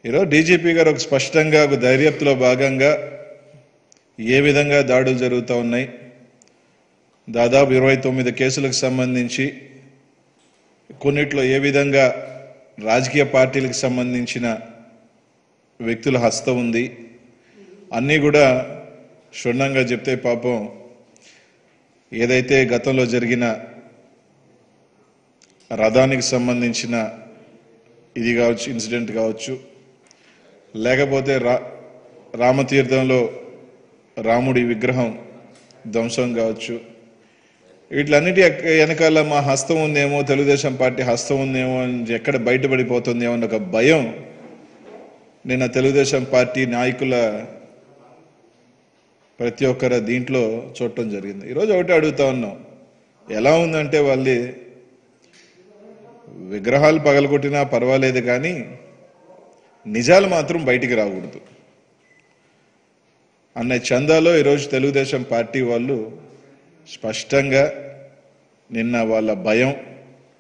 ఈరోజు డీజీపీ గారు ఒక స్పష్టంగా ఒక దర్యాప్తులో భాగంగా ఏ విధంగా దాడులు జరుగుతూ ఉన్నాయి, దాదాపు 29 కేసులకు సంబంధించి కొన్నిట్లో ఏ విధంగా రాజకీయ పార్టీలకు సంబంధించిన వ్యక్తుల హస్తం ఉంది అన్నీ కూడా క్షుణ్ణంగా చెప్తే పాపం ఏదైతే గతంలో జరిగిన రథానికి సంబంధించిన ఇది కావచ్చు, ఇన్సిడెంట్ కావచ్చు, లేకపోతే రామతీర్థంలో రాముడి విగ్రహం ధ్వంసం కావచ్చు, వీటిలన్నిటి వెనకాల మా హస్తం ఉందేమో, తెలుగుదేశం పార్టీ హస్తం ఉందేమో అని ఎక్కడ బయటపడిపోతుందేమో అన్న ఒక భయం నిన్న తెలుగుదేశం పార్టీ నాయకుల ప్రతి ఒక్కరు దీంట్లో చూడటం జరిగింది. ఈరోజు ఒకటి అడుగుతా ఉన్నాం, ఎలా ఉందంటే వాళ్ళు విగ్రహాలు పగలగొట్టినా పర్వాలేదు కానీ నిజాలు మాత్రం బయటికి రాకూడదు అన్న చందాలో ఈరోజు తెలుగుదేశం పార్టీ వాళ్ళు స్పష్టంగా నిన్న వాళ్ళ భయం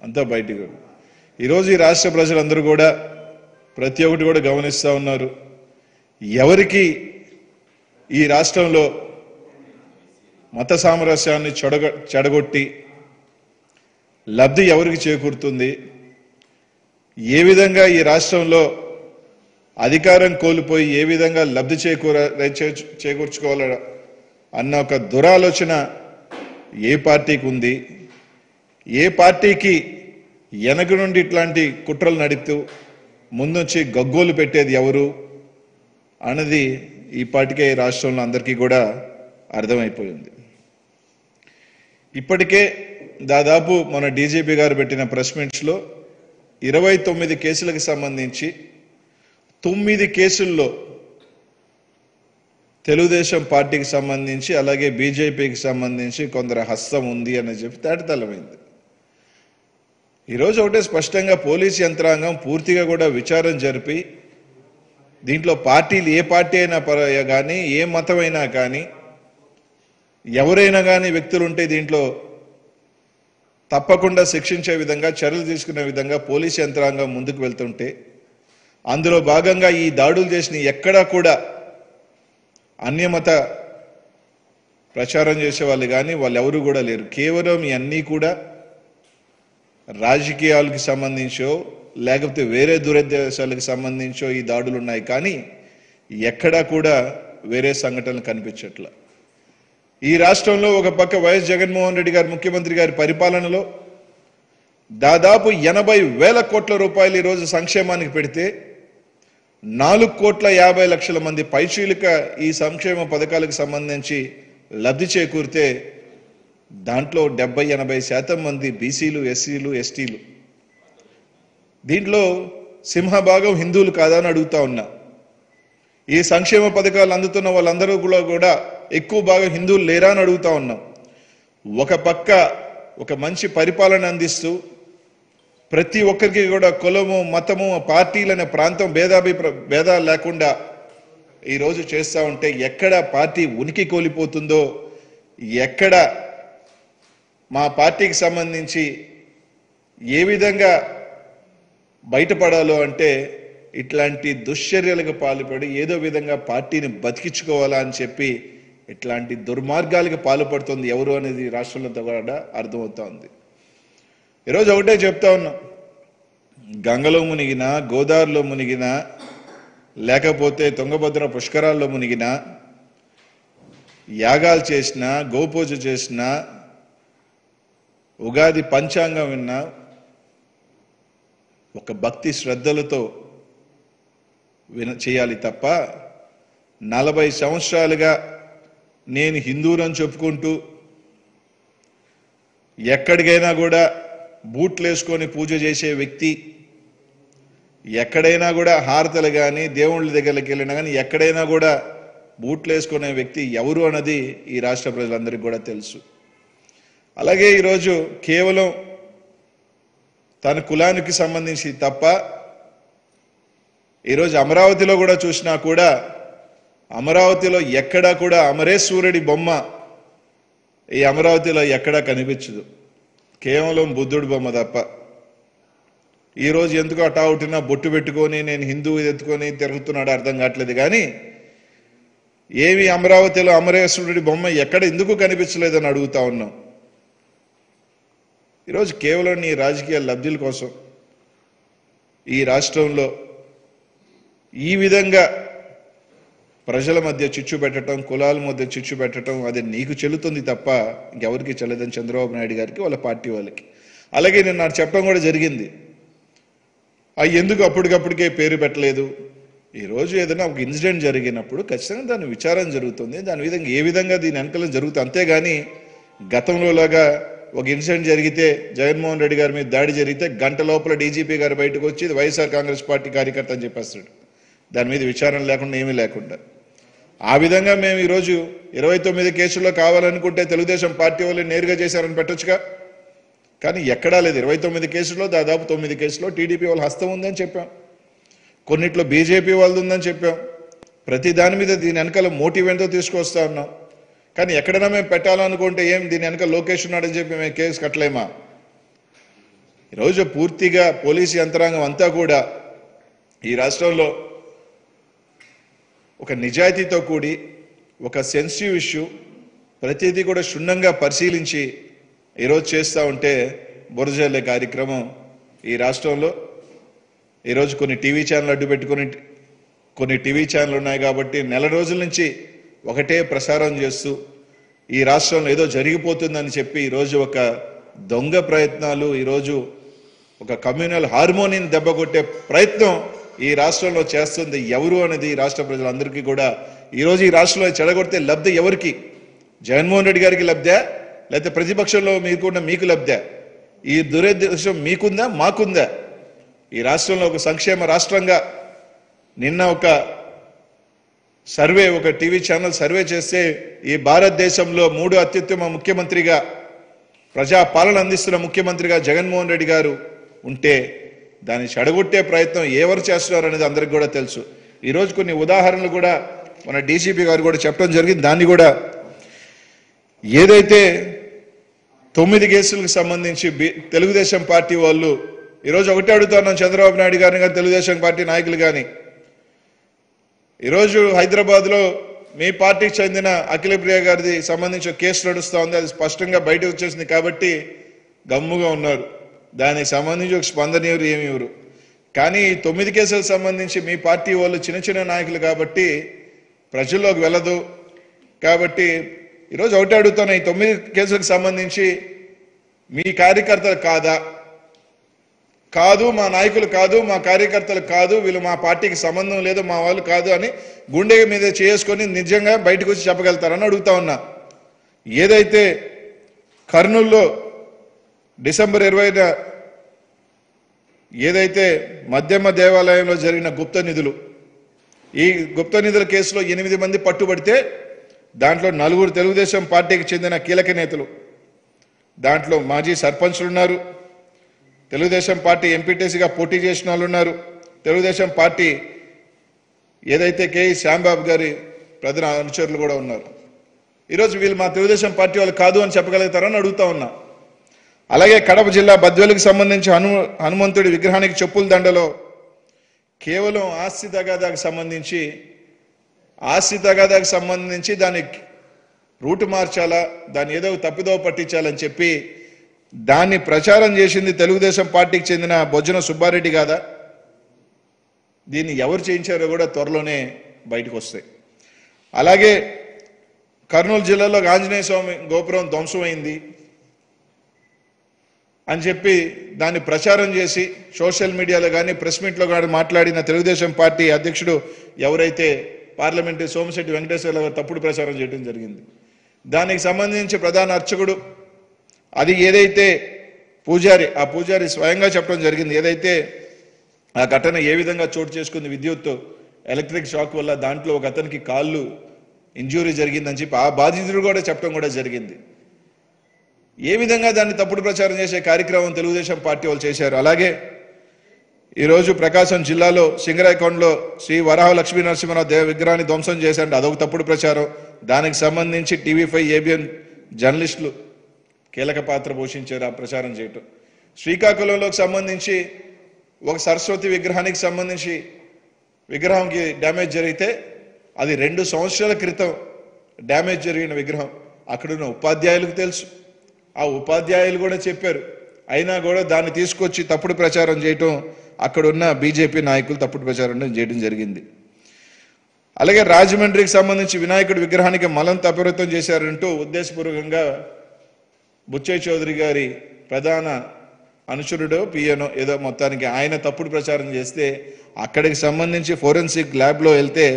అంతా బయటికి. ఈరోజు ఈ రాష్ట్ర ప్రజలందరూ కూడా ప్రతి ఒక్కటి కూడా గమనిస్తూ ఉన్నారు, ఎవరికి ఈ రాష్ట్రంలో మత సామరస్యాన్ని చెడగొట్టి లబ్ధి ఎవరికి చేకూరుతుంది, ఏ విధంగా ఈ రాష్ట్రంలో అధికారం కోల్పోయి ఏ విధంగా లబ్ధి చేకూర్చుకోవాల అన్న ఒక దురాలోచన ఏ పార్టీకి ఉంది, ఏ పార్టీకి వెనక నుండి ఇట్లాంటి కుట్రలు నడుపుతూ ముందొచ్చి గగ్గోలు పెట్టేది ఎవరు అన్నది ఈ పార్టీకే ఈ రాష్ట్రంలో అందరికీ కూడా అర్థమైపోయింది. ఇప్పటికే దాదాపు మన డీజీపీ గారు పెట్టిన ప్రెస్ మీట్స్లో 29 కేసులకు సంబంధించి 9 కేసుల్లో తెలుగుదేశం పార్టీకి సంబంధించి అలాగే బీజేపీకి సంబంధించి కొందరు హస్తం ఉంది అని చెప్పి తేటతెల్లమైంది. ఈరోజు ఒకటే స్పష్టంగా పోలీస్ యంత్రాంగం పూర్తిగా కూడా విచారణ జరిపి దీంట్లో పార్టీలు ఏ పార్టీ అయినా కానీ ఏ మతమైనా కానీ ఎవరైనా కానీ వ్యక్తులు ఉంటే దీంట్లో తప్పకుండా శిక్షించే విధంగా చర్యలు తీసుకునే విధంగా పోలీస్ యంత్రాంగం ముందుకు వెళ్తుంటే అందులో భాగంగా ఈ దాడులు చేసిన ఎక్కడా కూడా అన్యమత ప్రచారం చేసే వాళ్ళు కానీ వాళ్ళు ఎవరు కూడా లేరు. కేవలం ఇవన్నీ కూడా రాజకీయాలకు సంబంధించో లేకపోతే వేరే దురుద్దేశాలకు సంబంధించో ఈ దాడులు ఉన్నాయి కానీ ఎక్కడా కూడా వేరే సంఘటనలు కనిపించట్లా. ఈ రాష్ట్రంలో ఒక పక్క వైఎస్ జగన్మోహన్ రెడ్డి గారు ముఖ్యమంత్రి గారి పరిపాలనలో దాదాపు 80,000 కోట్ల రూపాయలు ఈరోజు సంక్షేమానికి పెడితే 4,50,00,000 మంది పైచీలిక ఈ సంక్షేమ పథకాలకు సంబంధించి లబ్ధి చేకూరితే దాంట్లో 70-80% మంది బీసీలు, ఎస్సీలు, ఎస్టీలు. దీంట్లో సింహభాగం హిందువులు కాదని అడుగుతా ఉన్నా. ఈ సంక్షేమ పథకాలు అందుతున్న వాళ్ళందరూ కూడా ఎక్కువ భాగం హిందువులు లేరా అని అడుగుతా ఉన్నాం. ఒక పక్క ఒక మంచి పరిపాలన అందిస్తూ ప్రతి ఒక్కరికి కూడా కులము, మతము, పార్టీలనే ప్రాంతం భేదాలు లేకుండా ఈరోజు చేస్తూ ఉంటే ఎక్కడ పార్టీ ఉనికి కోల్పోతుందో, ఎక్కడ మా పార్టీకి సంబంధించి ఏ విధంగా బయటపడాలో అంటే ఇట్లాంటి దుశ్చర్యలకు పాల్పడి ఏదో విధంగా పార్టీని బతికించుకోవాలా అని చెప్పి ఇట్లాంటి దుర్మార్గాలకు పాల్పడుతుంది ఎవరు అనేది రాష్ట్రంలో కూడా అర్థమవుతా ఉంది. ఈరోజు ఒకటే చెప్తా ఉన్నాం, గంగలో మునిగినా, గోదావరిలో మునిగినా, లేకపోతే తుంగభద్ర పుష్కరాల్లో మునిగినా, యాగాలు చేసినా, గోపూజ చేసినా, ఉగాది పంచాంగం విన్నా ఒక భక్తి శ్రద్ధలతో చేయాలి తప్ప 40 సంవత్సరాలుగా నేను హిందువులను చెప్పుకుంటూ ఎక్కడికైనా కూడా బూట్లు వేసుకొని పూజ చేసే వ్యక్తి, ఎక్కడైనా కూడా హారతలు కానీ దేవుళ్ళ దగ్గరికి వెళ్ళినా కానీ ఎక్కడైనా కూడా బూట్లు వేసుకునే వ్యక్తి ఎవరు అన్నది ఈ రాష్ట్ర ప్రజలందరికీ కూడా తెలుసు. అలాగే ఈరోజు కేవలం తన కులానికి సంబంధించి తప్ప ఈరోజు అమరావతిలో కూడా చూసినా కూడా అమరావతిలో ఎక్కడా కూడా అమరేశ్వరుడి బొమ్మ ఈ అమరావతిలో ఎక్కడా కనిపించదు, కేవలం బుద్ధుడి బొమ్మ తప్ప. ఈరోజు ఎందుకు అటావుటినా బొట్టు పెట్టుకొని నేను హిందూ ఎత్తుకొని తిరుగుతున్నాడు అర్థం కావట్లేదు. కానీ ఏవి అమరావతిలో అమరేశ్వరుడి బొమ్మ ఎక్కడ ఎందుకు కనిపించలేదని అడుగుతా ఉన్నాం. ఈరోజు కేవలం నీ రాజకీయ లబ్ధుల కోసం ఈ రాష్ట్రంలో ఈ విధంగా ప్రజల మధ్య చిచ్చు పెట్టడం, కులాల మధ్య చిచ్చు పెట్టడం అది నీకు చెల్లుతుంది తప్ప ఇంకెవరికి చెల్లదని చంద్రబాబు నాయుడు గారికి వాళ్ళ పార్టీ వాళ్ళకి. అలాగే నేను నాకు చెప్పడం కూడా జరిగింది, అవి ఎందుకు అప్పటికప్పటికే పేరు పెట్టలేదు. ఈరోజు ఏదైనా ఒక ఇన్సిడెంట్ జరిగినప్పుడు ఖచ్చితంగా దాని విచారణ జరుగుతుంది, దాని విధంగా ఏ విధంగా దీని వెనకాల జరుగుతుంది. అంతేగాని గతంలోలాగా ఒక ఇన్సిడెంట్ జరిగితే జగన్మోహన్ రెడ్డి గారి మీద దాడి జరిగితే గంట లోపల డీజీపీ గారు బయటకు వచ్చి ఇది వైఎస్ఆర్ కాంగ్రెస్ పార్టీ కార్యకర్త అని చెప్పేస్తాడు, దాని మీద విచారణ లేకుండా ఏమీ లేకుండా. ఆ విధంగా మేము ఈరోజు 29 కేసుల్లో కావాలనుకుంటే తెలుగుదేశం పార్టీ వాళ్ళు నేరుగా చేశారని పెట్టొచ్చుగా, కానీ ఎక్కడా లేదు. 29 కేసుల్లో దాదాపు 9 కేసుల్లో టీడీపీ వాళ్ళ హస్తం ఉందని చెప్పాం, కొన్నిట్లో బీజేపీ వాళ్ళది ఉందని చెప్పాం. ప్రతి దాని మీద దీని వెనకాల మోటివ్ ఎంతో తీసుకొస్తా ఉన్నాం. కానీ ఎక్కడైనా మేము పెట్టాలనుకుంటే ఏం దీని వెనక లోకేష్ ఉన్నాడని చెప్పి మేము కేసు కట్టలేమా? ఈరోజు పూర్తిగా పోలీసు యంత్రాంగం అంతా కూడా ఈ రాష్ట్రంలో ఒక నిజాయితీతో కూడి ఒక సెన్సిటివ్ ఇష్యూ ప్రతిదీ కూడా క్షుణ్ణంగా పరిశీలించి ఈరోజు చేస్తూ ఉంటే బురజల్లే కార్యక్రమం ఈ రాష్ట్రంలో ఈరోజు కొన్ని టీవీ ఛానల్ అడ్డు పెట్టుకుని కొన్ని టీవీ ఛానల్ ఉన్నాయి కాబట్టి నెల రోజుల నుంచి ఒకటే ప్రసారం చేస్తూ ఈ రాష్ట్రంలో ఏదో జరిగిపోతుందని చెప్పి ఈరోజు ఒక దొంగ ప్రయత్నాలు, ఈరోజు ఒక కమ్యూనల్ హార్మోనిని దెబ్బకొట్టే ప్రయత్నం ఈ రాష్ట్రంలో చేస్తుంది ఎవరు అనేది ఈ రాష్ట్ర ప్రజలందరికీ కూడా ఈరోజు ఈ రాష్ట్రంలో చెడగొడితే లబ్ధి ఎవరికి? జగన్మోహన్ రెడ్డి గారికి లబ్ధా, లేకపోతే ప్రతిపక్షంలో మీకున్న మీకు లబ్ధా? ఈ దురదృష్టం మీకుందా మాకుందా? ఈ రాష్ట్రంలో ఒక సంక్షేమ రాష్ట్రంగా నిన్న ఒక సర్వే, ఒక టీవీ ఛానల్ సర్వే చేస్తే ఈ భారతదేశంలో 3వ అత్యుత్తమ ముఖ్యమంత్రిగా ప్రజా పాలన అందిస్తున్న ముఖ్యమంత్రిగా జగన్మోహన్ రెడ్డి గారు ఉంటే దాన్ని చెడగొట్టే ప్రయత్నం ఎవరు చేస్తున్నారు అనేది అందరికీ కూడా తెలుసు. ఈరోజు కొన్ని ఉదాహరణలు కూడా మన డీసీపీ గారు కూడా చెప్పడం జరిగింది. దాన్ని కూడా ఏదైతే 9 కేసులకు సంబంధించి తెలుగుదేశం పార్టీ వాళ్ళు ఈరోజు ఒకటే అడుగుతున్నాం చంద్రబాబు నాయుడు గారిని కానీ తెలుగుదేశం పార్టీ నాయకులు కానీ, ఈరోజు హైదరాబాద్లో మీ పార్టీకి చెందిన అఖిలప్రియ గారిది సంబంధించిన కేసు నడుస్తూ ఉంది, అది స్పష్టంగా బయటకు వచ్చేసింది కాబట్టి గమ్ముగా ఉన్నారు. దానికి సంబంధించి ఒక స్పందన ఏమి ఇవ్వరు. కానీ 9 కేసులకు సంబంధించి మీ పార్టీ వాళ్ళు చిన్న చిన్న నాయకులు కాబట్టి ప్రజల్లోకి వెళ్ళదు. కాబట్టి ఈరోజు ఒకటే అడుగుతున్నా, ఈ 9 కేసులకు సంబంధించి మీ కార్యకర్తలు కాదా? కాదు, మా నాయకులు కాదు, మా కార్యకర్తలు కాదు, వీళ్ళు మా పార్టీకి సంబంధం లేదు, మా వాళ్ళు కాదు అని గుండె మీద చేసుకొని నిజంగా బయటకు వచ్చి చెప్పగలుగుతారని అడుగుతా ఉన్నా. ఏదైతే కర్నూలులో డిసెంబర్ 20న ఏదైతే మధ్యమ దేవాలయంలో జరిగిన గుప్త నిధులు, ఈ గుప్త నిధుల కేసులో 8 మంది పట్టుబడితే దాంట్లో 4 తెలుగుదేశం పార్టీకి చెందిన కీలక నేతలు, దాంట్లో మాజీ సర్పంచ్లు ఉన్నారు, తెలుగుదేశం పార్టీ ఎంపీటీసీగా పోటీ చేసిన వాళ్ళు ఉన్నారు, తెలుగుదేశం పార్టీ ఏదైతే కేఈ శ్యాంబాబు గారి ప్రధాన అనుచరులు కూడా ఉన్నారు. ఈరోజు వీళ్ళు మా తెలుగుదేశం పార్టీ వాళ్ళు కాదు అని చెప్పగలుగుతారని అడుగుతా ఉన్నా. అలాగే కడప జిల్లా బద్వేలుకు సంబంధించి హనుమంతుడి విగ్రహానికి చెప్పుల దండలో కేవలం ఆస్తి తగాదాకు సంబంధించి దాని రూటు మార్చాలా, దాన్ని ఏదో తప్పిదోవ పట్టించాలని చెప్పి దాన్ని ప్రచారం చేసింది తెలుగుదేశం పార్టీకి చెందిన బొజ్జన సుబ్బారెడ్డి కాదా? దీన్ని ఎవరు చేయించారో కూడా త్వరలోనే బయటకు వస్తాయి. అలాగే కర్నూలు జిల్లాలో ఆంజనేయ స్వామి గోపురం ధ్వంసమైంది అని చెప్పి దాన్ని ప్రచారం చేసి సోషల్ మీడియాలో కానీ ప్రెస్ మీట్లో కానీ మాట్లాడిన తెలుగుదేశం పార్టీ అధ్యక్షుడు ఎవరైతే పార్లమెంటరీ సోమిశెట్టి వెంకటేశ్వర గారు తప్పుడు ప్రచారం చేయడం జరిగింది. దానికి సంబంధించి ప్రధాన అర్చకుడు అది ఏదైతే పూజారి, ఆ పూజారి స్వయంగా చెప్పడం జరిగింది, ఏదైతే ఆ ఘటన ఏ విధంగా చోటు చేసుకుంది విద్యుత్ ఎలక్ట్రిక్ షాక్ వల్ల, దాంట్లో ఒక అతనికి కాళ్ళు ఇంజ్యూరీ జరిగిందని చెప్పి ఆ బాధితుడు కూడా చెప్పడం కూడా జరిగింది. ఏ విధంగా దాన్ని తప్పుడు ప్రచారం చేసే కార్యక్రమం తెలుగుదేశం పార్టీ వాళ్ళు చేశారు. అలాగే ఈరోజు ప్రకాశం జిల్లాలో సింగరాయకొండలో శ్రీ వరాహ లక్ష్మీ నరసింహరావు దేవ విగ్రహాన్ని ధ్వంసం చేశారు, అదొక తప్పుడు ప్రచారం. దానికి సంబంధించి టీవీ5 ఏబిఎన్ జర్నలిస్టులు కీలక పాత్ర పోషించారు ఆ ప్రచారం చేయటం. శ్రీకాకుళంలోకి సంబంధించి ఒక సరస్వతి విగ్రహానికి సంబంధించి విగ్రహంకి డ్యామేజ్ జరిగితే అది 2 సంవత్సరాల క్రితం డ్యామేజ్ జరిగిన విగ్రహం. అక్కడున్న ఉపాధ్యాయులకు తెలుసు, ఆ ఉపాధ్యాయులు కూడా చెప్పారు. అయినా కూడా దాన్ని తీసుకొచ్చి తప్పుడు ప్రచారం చేయటం, అక్కడున్న బీజేపీ నాయకులు తప్పుడు ప్రచారం చేయడం జరిగింది. అలాగే రాజమండ్రికి సంబంధించి వినాయకుడి విగ్రహానికి మలం తప్పితం చేశారంటూ ఉద్దేశపూర్వకంగా బుచ్చయ్య చౌదరి గారి ప్రధాన అనుచరుడో పియనో ఏదో మొత్తానికి ఆయన తప్పుడు ప్రచారం చేస్తే అక్కడికి సంబంధించి ఫోరెన్సిక్ ల్యాబ్లో వెళ్తే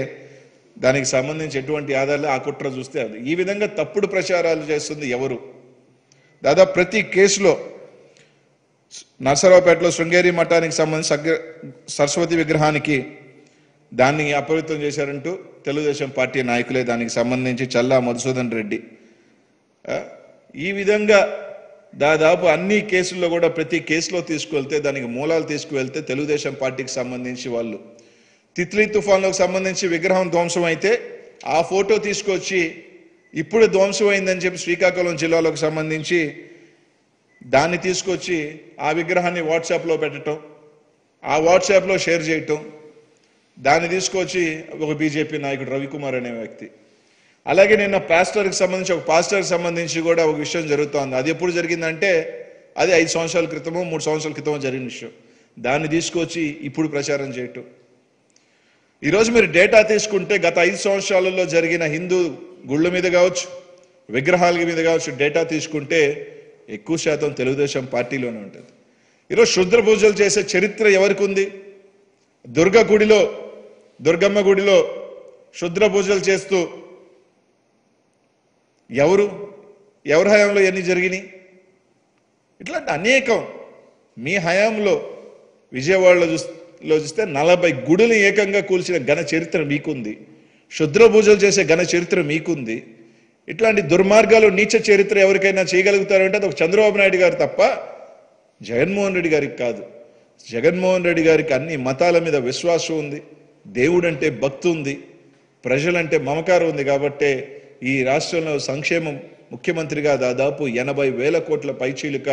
దానికి సంబంధించి ఎటువంటి ఆధారాలు ఆ కుట్ర చూస్తే అది. ఈ విధంగా తప్పుడు ప్రచారాలు చేస్తుంది ఎవరు? దాదాపు ప్రతి కేసులో నర్సరావుపేటలో శృంగేరి మఠానికి సంబంధించి సరస్వతి విగ్రహానికి దాన్ని అపవిత్రం చేశారంటూ తెలుగుదేశం పార్టీ నాయకులే దానికి సంబంధించి చల్లా మధుసూదన్ రెడ్డి. ఈ విధంగా దాదాపు అన్ని కేసుల్లో కూడా ప్రతి కేసులో తీసుకువెళ్తే దానికి మూలాలు తీసుకువెళ్తే తెలుగుదేశం పార్టీకి సంబంధించి వాళ్ళు. తిత్లీ తుఫాన్లకు సంబంధించి విగ్రహం ధ్వంసం అయితే ఆ ఫోటో తీసుకొచ్చి ఇప్పుడు ధ్వంసం అయిందని చెప్పి శ్రీకాకుళం జిల్లాలకు సంబంధించి దాన్ని తీసుకొచ్చి ఆ విగ్రహాన్ని వాట్సాప్లో పెట్టడం, ఆ వాట్సాప్లో షేర్ చేయటం, దాన్ని తీసుకొచ్చి ఒక బీజేపీ నాయకుడు రవికుమార్ అనే వ్యక్తి. అలాగే నిన్న పాస్టర్కి సంబంధించి ఒక పాస్టర్కి సంబంధించి కూడా ఒక విషయం జరుగుతోంది. అది ఎప్పుడు జరిగిందంటే అది 5 సంవత్సరాల క్రితమో 3 సంవత్సరాల క్రితమో జరిగిన విషయం. దాన్ని తీసుకొచ్చి ఇప్పుడు ప్రచారం చేయటం. ఈరోజు మీరు డేటా తీసుకుంటే గత 5 సంవత్సరాలలో జరిగిన హిందూ గుళ్ళ మీద కావచ్చు, విగ్రహాల మీద కావచ్చు, డేటా తీసుకుంటే ఎక్కువ శాతం తెలుగుదేశం పార్టీలోనే ఉంటుంది. ఈరోజు క్షుద్ర పూజలు చేసే చరిత్ర ఎవరికి ఉంది? దుర్గమ్మ గుడిలో క్షుద్ర పూజలు చేస్తూ ఎవరి హయాంలో ఎన్ని జరిగినాయి? ఇట్లాంటి అనేకం మీ హయాంలో విజయవాడలో చూస్తే 40 గుడులు ఏకంగా కూల్చిన ఘన చరిత్ర మీకుంది. క్షుద్ర పూజలు చేసే ఘన చరిత్ర మీకుంది. ఇట్లాంటి దుర్మార్గాలు నీచ చరిత్ర ఎవరికైనా చేయగలుగుతారంటే అది ఒక చంద్రబాబు నాయుడు గారు తప్ప జగన్మోహన్ రెడ్డి గారికి కాదు. జగన్మోహన్ రెడ్డి గారికి అన్ని మతాల మీద విశ్వాసం ఉంది, దేవుడంటే భక్తి ఉంది, ప్రజలంటే మమకారం ఉంది. కాబట్టే ఈ రాష్ట్రంలో సంక్షేమం ముఖ్యమంత్రిగా దాదాపు 80,000 కోట్ల పైచీలుక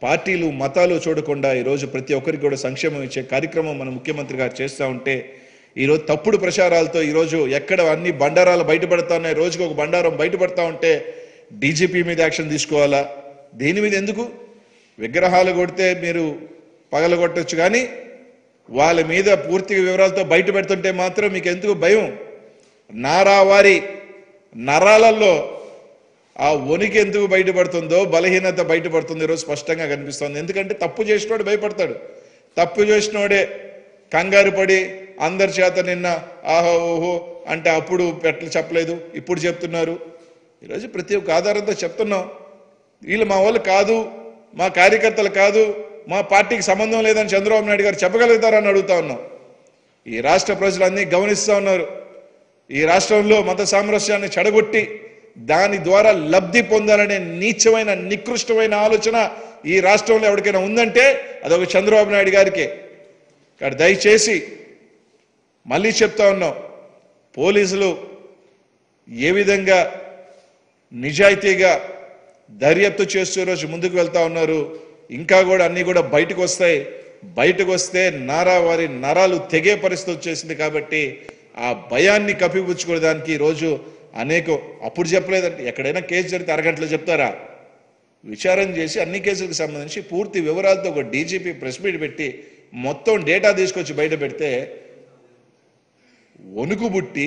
పార్టీలు మతాలు చూడకుండా ఈరోజు ప్రతి ఒక్కరికి కూడా సంక్షేమం ఇచ్చే కార్యక్రమం మన ముఖ్యమంత్రి గారు చేస్తూ ఉంటే ఈరోజు తప్పుడు ప్రచారాలతో ఈరోజు ఎక్కడ అన్ని బండారాలు బయటపడతా ఉన్నాయి. రోజుకు ఒక బండారం బయటపడతా ఉంటే డీజీపీ మీద యాక్షన్ తీసుకోవాలా? దేని మీద ఎందుకు? విగ్రహాలు కొడితే మీరు పగలగొట్టచ్చు, కానీ వాళ్ళ మీద పూర్తి వివరాలతో బయట పెడుతుంటే మాత్రం మీకు ఎందుకు భయం? నారావారి నరాలలో ఆ వణికి ఎందుకు బయటపడుతుందో, బలహీనత బయటపడుతుంది ఈరోజు స్పష్టంగా కనిపిస్తుంది. ఎందుకంటే తప్పు చేసినోడు భయపడతాడు. తప్పు చేసినోడే కంగారు పడి అందరి చేత నిన్న ఆహో ఓహో అంటే అప్పుడు చెప్పలేదు, ఇప్పుడు చెప్తున్నారు. ఈరోజు ప్రతి ఒక్క ఆధారంతో చెప్తున్నాం. వీళ్ళు మా వాళ్ళు కాదు, మా కార్యకర్తలు కాదు, మా పార్టీకి సంబంధం లేదని చంద్రబాబు నాయుడు గారు చెప్పగలుగుతారని అడుగుతా ఉన్నాం. ఈ రాష్ట్ర ప్రజలన్నీ గమనిస్తూ ఉన్నారు. ఈ రాష్ట్రంలో మత సామరస్యాన్ని చెడగొట్టి దాని ద్వారా లబ్ధి పొందాలనే నీచమైన నికృష్టమైన ఆలోచన ఈ రాష్ట్రంలో ఎవరికైనా ఉందంటే అదొక చంద్రబాబు నాయుడు గారికే. కానీ దయచేసి మళ్ళీ చెప్తా ఉన్నాం, పోలీసులు ఏ విధంగా నిజాయితీగా దర్యాప్తు చేస్తూ రోజు ముందుకు వెళ్తా ఉన్నారు. ఇంకా కూడా అన్నీ కూడా బయటకు వస్తాయి. బయటకు వస్తే వారి నరాలు తెగే పరిస్థితి వచ్చేసింది. కాబట్టి ఆ భయాన్ని కప్పిపుచ్చుకోవడానికి ఈరోజు అనేకం అప్పుడు చెప్పలేదంటే ఎక్కడైనా కేసు జరిగితే అరగంటలో చెప్తారా? విచారణ చేసి అన్ని కేసులకు సంబంధించి పూర్తి వివరాలతో ఒక డీజీపీ ప్రెస్ మీట్ పెట్టి మొత్తం డేటా తీసుకొచ్చి బయట పెడితే వణుకు బుట్టి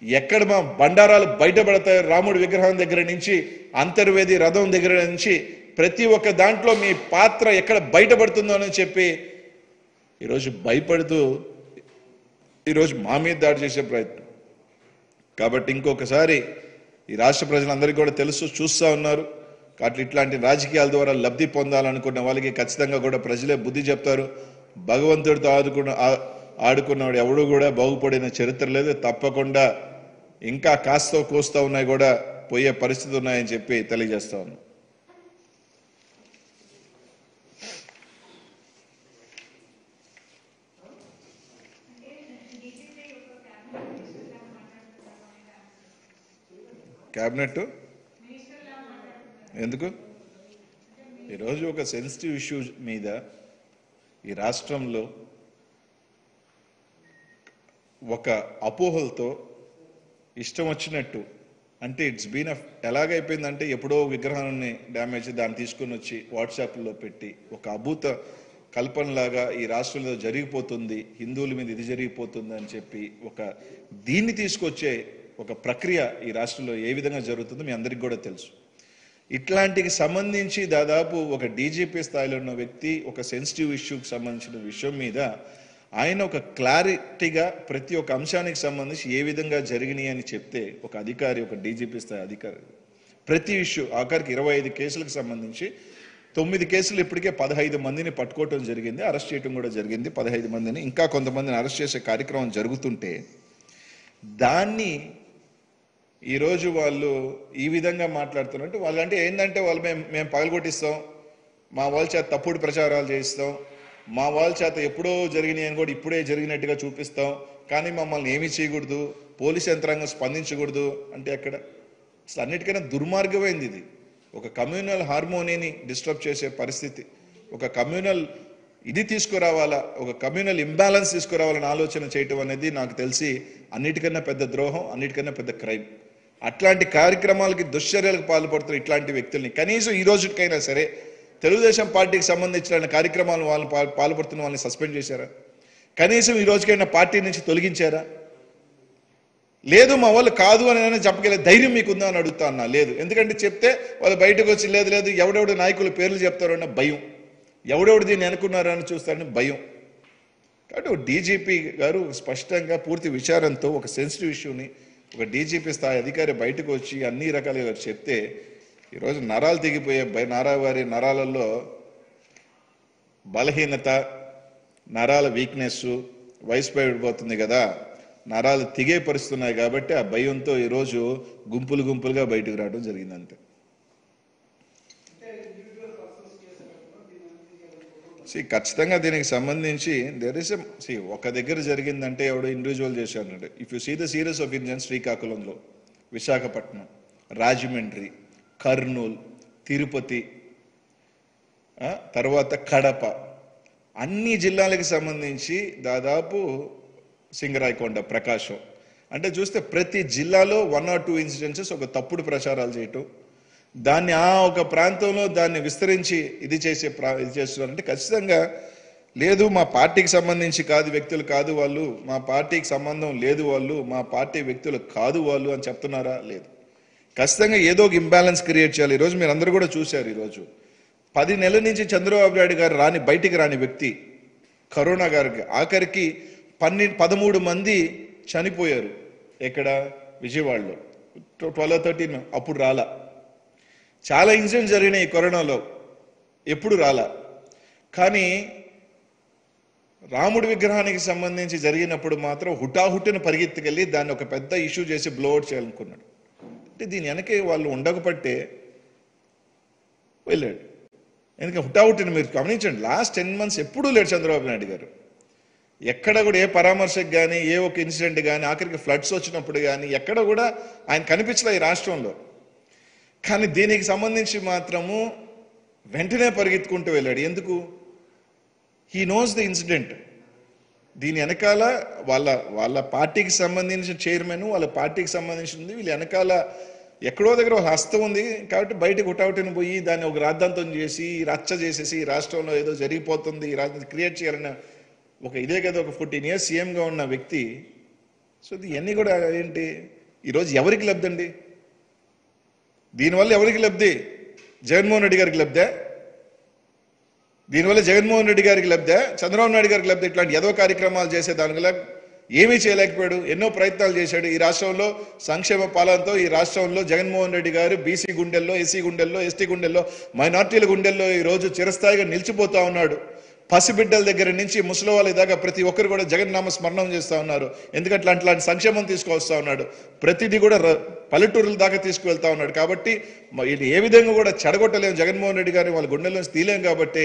ఎక్కడ మా బండారాలు బయటపడతాయి, రాముడి విగ్రహం దగ్గర నుంచి అంతర్వేది రథం దగ్గర నుంచి ప్రతి ఒక్క దాంట్లో మీ పాత్ర ఎక్కడ బయటపడుతుందో అని చెప్పి ఈరోజు భయపడుతూ ఈరోజు మా మీద దాడి చేసే ప్రయత్నం. కాబట్టి ఇంకొకసారి ఈ రాష్ట్ర ప్రజలందరికీ కూడా తెలుసు, చూస్తూ ఉన్నారు. కాబట్టి ఇట్లాంటి రాజకీయాల ద్వారా లబ్ధి పొందాలనుకున్న వాళ్ళకి ఖచ్చితంగా కూడా ప్రజలే బుద్ధి చెప్తారు. భగవంతుడితో ఆడుకున్నవాడు ఎవడు కూడా బాగుపడిన చరిత్ర లేదు. తప్పకుండా ఇంకా కాస్తో కోస్తా ఉన్నాయి కూడా పోయే పరిస్థితి ఉన్నాయని చెప్పి తెలియజేస్తా ఉన్నాను. క్యాబినెట్ ఎందుకు ఈరోజు ఒక సెన్సిటివ్ ఇష్యూ మీద ఈ రాష్ట్రంలో ఒక అపోహలతో ఇష్టం వచ్చినట్టు, అంటే ఇట్స్ బీన్ ఎలాగైపోయిందంటే ఎప్పుడో విగ్రహాన్ని డ్యామేజ్ దాన్ని తీసుకుని వచ్చి వాట్సాప్లో పెట్టి ఒక అభూత కల్పనలాగా ఈ రాష్ట్రంలో జరిగిపోతుంది, హిందువుల మీద ఇది జరిగిపోతుంది అని చెప్పి ఒక దీన్ని తీసుకొచ్చే ఒక ప్రక్రియ ఈ రాష్ట్రంలో ఏ విధంగా జరుగుతుందో మీ అందరికీ కూడా తెలుసు. ఇట్లాంటికి సంబంధించి దాదాపు ఒక డీజీపీ స్థాయిలో ఉన్న వ్యక్తి ఒక సెన్సిటివ్ ఇష్యూకి సంబంధించిన విషయం మీద ఆయన ఒక క్లారిటీగా ప్రతి ఒక్క అంశానికి సంబంధించి ఏ విధంగా జరిగినాయి అని చెప్తే ఒక అధికారి, ఒక డీజీపీ స్థాయి అధికారి ప్రతి ఇష్యూ ఆఖరికి 25 కేసులకు సంబంధించి 9 కేసులు ఇప్పటికే 15 మందిని పట్టుకోవటం జరిగింది, అరెస్ట్ చేయడం కూడా జరిగింది 15 మందిని, ఇంకా కొంతమందిని అరెస్ట్ చేసే కార్యక్రమం జరుగుతుంటే దాన్ని ఈరోజు వాళ్ళు ఈ విధంగా మాట్లాడుతున్నట్టు వాళ్ళంటే ఏంటంటే వాళ్ళు మేము పగలగొట్టిస్తాం, మా వాళ్ళ చేత తప్పుడు ప్రచారాలు చేయిస్తాం, మా వాళ్ళ చేత ఎప్పుడో జరిగినాయి అని కూడా ఇప్పుడే జరిగినట్టుగా చూపిస్తాం, కానీ మమ్మల్ని ఏమీ చేయకూడదు, పోలీస్ యంత్రాంగం స్పందించకూడదు అంటే ఎక్కడ? అసలు అన్నిటికైనా దుర్మార్గమైంది ఇది. ఒక కమ్యూనల్ హార్మోనీని డిస్టర్బ్ చేసే పరిస్థితి, ఒక కమ్యూనల్ ఇది తీసుకురావాలా, ఒక కమ్యూనల్ ఇంబ్యాలెన్స్ తీసుకురావాలని ఆలోచన చేయటం అనేది నాకు తెలిసి అన్నిటికన్నా పెద్ద ద్రోహం, అన్నిటికన్నా పెద్ద క్రైమ్. అట్లాంటి కార్యక్రమాలకి దుశ్చర్యలకు పాల్పడుతున్న ఇట్లాంటి వ్యక్తుల్ని కనీసం ఈ రోజుకైనా సరే తెలుగుదేశం పార్టీకి సంబంధించిన కార్యక్రమాలు వాళ్ళు పాల్పడుతున్న వాళ్ళని సస్పెండ్ చేశారా? కనీసం ఈ రోజుకైనా పార్టీ నుంచి తొలగించారా? లేదు, మా వాళ్ళు కాదు అని చెప్పగలే ధైర్యం మీకుందా అని అడుగుతా అన్నా. లేదు, ఎందుకంటే చెప్తే వాళ్ళు బయటకు వచ్చి లేదు ఎవడెవడు నాయకుల పేర్లు చెప్తారో అన్న భయం, ఎవడెవడు దీన్ని అనుకున్నారని చూస్తారని భయం. కాబట్టి డీజీపీ గారు స్పష్టంగా పూర్తి విచారంతో ఒక సెన్సిటివ్ ఇష్యూని ఒక డీజీపీ స్థాయి అధికారి బయటకు వచ్చి అన్ని రకాలుగా చెప్తే ఈరోజు నరాలు తెగిపోయే వారి నరాలలో బలహీనత, నరాల వీక్నెస్, వయసు పడిపోతుంది కదా, నరాలు తెగే పరిస్తున్నాయి కాబట్టి ఆ భయంతో ఈరోజు గుంపులుగా బయటకు రావడం జరిగింది అంతే. ఖచ్చితంగా దీనికి సంబంధించి ఒక దగ్గర జరిగిందంటే ఎవడో ఇండివిజువల్ చేశారు. If you see the serious of incidents శ్రీకాకుళంలో, విశాఖపట్నం, రాజమండ్రి, కర్నూలు, తిరుపతి, తర్వాత కడప, అన్ని జిల్లాలకు సంబంధించి దాదాపు సింగరాయకొండ, ప్రకాశం, అంటే చూస్తే ప్రతి జిల్లాలో 1 or 2 ఇన్సిడెన్సెస్ ఒక తప్పుడు ప్రచారాలు చేయటం, దాన్ని ఒక ప్రాంతంలో దాన్ని విస్తరించి ఇది చేస్తున్నారంటే ఖచ్చితంగా లేదు, మా పార్టీకి సంబంధించి కాదు, వ్యక్తులు కాదు వాళ్ళు, మా పార్టీకి సంబంధం లేదు వాళ్ళు, మా పార్టీ వ్యక్తులు కాదు వాళ్ళు అని చెప్తున్నారా? లేదు. ఖచ్చితంగా ఏదో ఒక ఇంబ్యాలెన్స్ క్రియేట్ చేయాలి. ఈరోజు మీరు అందరూ కూడా చూశారు, ఈరోజు 10 నెలల నుంచి చంద్రబాబు నాయుడు గారు బయటికి రాని వ్యక్తి కరోనా గారికి ఆఖరికి 13 మంది చనిపోయారు. ఎక్కడ? విజయవాడలో 12 or 13 అప్పుడు రాలా. చాలా ఇన్సిడెంట్స్ జరిగినాయి కరోనాలో, ఎప్పుడు రాలా. కానీ రాముడి విగ్రహానికి సంబంధించి జరిగినప్పుడు మాత్రం హుటాహుటిని పరిగెత్తుకెళ్ళి దాన్ని ఒక పెద్ద ఇష్యూ చేసి బ్లోఅవుట్ చేయాలనుకున్నాడు. అంటే దీని వెనకే వాళ్ళు ఉండకపోతే వెళ్ళాడు. ఎందుకంటే హుటాహుటిని మీరు గమనించండి, లాస్ట్ 10 months ఎప్పుడూ లేడు చంద్రబాబు నాయుడు గారు. ఎక్కడ కూడా ఏ పరామర్శకు కానీ, ఏ ఒక ఇన్సిడెంట్ కానీ, ఆఖరికి ఫ్లడ్స్ వచ్చినప్పుడు కానీ ఎక్కడ కూడా ఆయన కనిపించలే ఈ రాష్ట్రంలో. కానీ దీనికి సంబంధించి మాత్రము వెంటనే పరిగెత్తుకుంటూ వెళ్ళాడు. ఎందుకు? He knows the incident. దీని వెనకాల వాళ్ళ పార్టీకి సంబంధించిన చైర్మన్, వాళ్ళ పార్టీకి సంబంధించింది, వీళ్ళ వెనకాల ఎక్కడో దగ్గర ఒక హస్తం ఉంది కాబట్టి బయటకు హుటాహుటిని పోయి దాన్ని ఒక రాద్ధాంతం చేసి రచ్చ చేసేసి ఈ రాష్ట్రంలో ఏదో జరిగిపోతుంది, ఈ రాజ్యం క్రియేట్ చేయాలన్న ఒక ఇదే కదా ఒక 14 years సీఎంగా ఉన్న వ్యక్తి. సో ఇవన్నీ కూడా ఏంటి? ఈరోజు ఎవరికి లబ్ధి అండి? దీనివల్ల ఎవరికి లబ్ధి? జగన్మోహన్ రెడ్డి గారికి లబ్ధా? దీనివల్ల జగన్మోహన్ రెడ్డి గారికి లబ్ధా? చంద్రబాబు నాయుడు గారికి లబ్ధా? ఇట్లాంటి ఏదో కార్యక్రమాలు చేసే దానివల్ల ఏమీ చేయలేకపోయాడు. ఎన్నో ప్రయత్నాలు చేశాడు. ఈ రాష్ట్రంలో సంక్షేమ పాలనతో ఈ రాష్ట్రంలో జగన్మోహన్ రెడ్డి గారు బీసీ గుండెల్లో, ఎస్సీ గుండెల్లో, ఎస్టీ గుండెల్లో, మైనార్టీల గుండెల్లో ఈరోజు చిరస్థాయిగా నిలిచిపోతా ఉన్నాడు. పసిబిడ్డల దగ్గర నుంచి ముసలి వాళ్ళ దాకా ప్రతి ఒక్కరు కూడా జగన్నామ స్మరణం చేస్తూ ఉన్నారు. ఎందుకంటే అట్లాంటి సంక్షేమం తీసుకువస్తూ ఉన్నాడు. ప్రతిదీ కూడా పల్లెటూరుల దాకా తీసుకువెళ్తా ఉన్నాడు. కాబట్టి ఇది ఏ విధంగా కూడా చెడగొట్టలేము జగన్మోహన్ రెడ్డి గారిని, వాళ్ళ గుండెల నుంచి తీలేం. కాబట్టి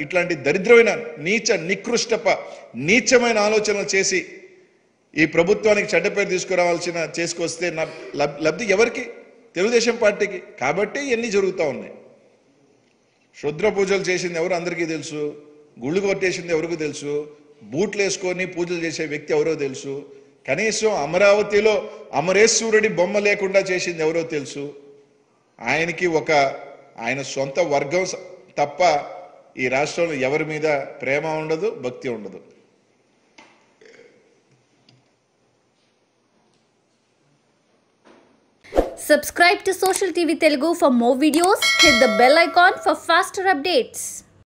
ఇట్లాంటి దరిద్రమైన నీచమైన ఆలోచనలు చేసి ఈ ప్రభుత్వానికి చెడ్డ పేరు చేసుకొస్తే లబ్ధి ఎవరికి? తెలుగుదేశం పార్టీకి. కాబట్టి ఇవన్నీ జరుగుతూ ఉన్నాయి. క్షుద్ర పూజలు చేసింది ఎవరు అందరికీ తెలుసు. గుళ్ళు కొట్టేసింది ఎవరికి తెలుసు, బూట్లు వేసుకొని పూజలు చేసే వ్యక్తి ఎవరో తెలుసు, కనీసం అమరావతిలో అమరేశ్వరుడి బొమ్మ లేకుండా చేసింది ఎవరో తెలుసు. ఆయనకి ఆయన సొంత వర్గం తప్ప ఈ రాష్ట్రంలో ఎవరి మీద ప్రేమ ఉండదు, భక్తి ఉండదు. Subscribe to Social TV Telugu for more videos. Hit the bell icon for faster updates.